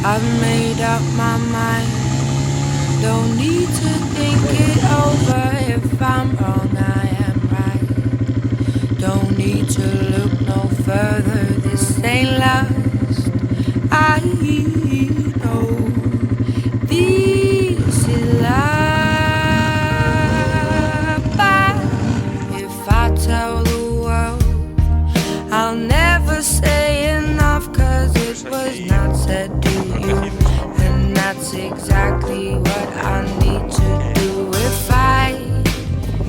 I've made up my mind. Don't need to think it over. If I'm wrong, I am right. Don't need to look no further. This ain't last. I know this is love. But if I tell the world, I'll never say enough, 'cause it was not said to you. And that's exactly what I need to do if I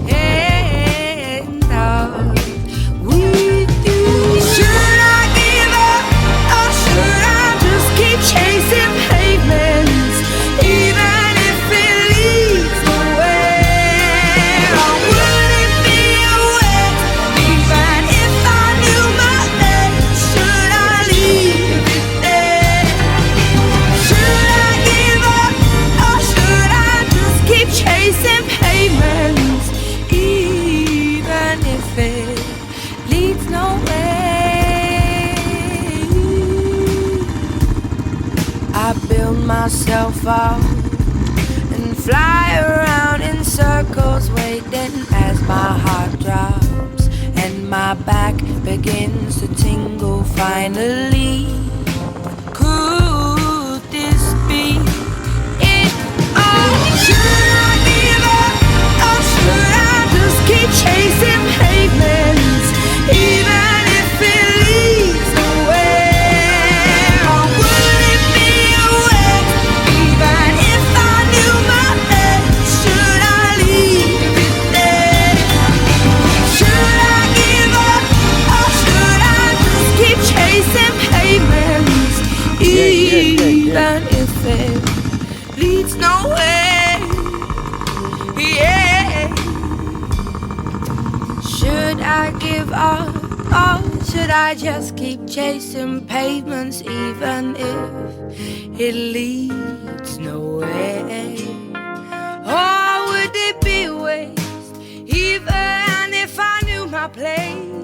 end up with you. Should I give up, or should I just keep chasing pavements, even if it leads nowhere? Or would it be a waste, even if I knew my end? Should I leave it there? Should I give up, or should I just keep chasing pavements, even if it leads nowhere? I build myself up and fly around in circles, waiting as my heart drops and my back begins to tingle. Finally, could this be it all? Should I give up, or should I just keep chasing pavements, even if it leads nowhere? Or would it be a waste, even if I knew my end? Should I leave it there? Should I give up, or should I just keep chasing pavements, even if it leads nowhere? Yeah. Should I give up, or should I just keep chasing pavements, even if it leads nowhere? Or would it be a waste, even if I knew my place?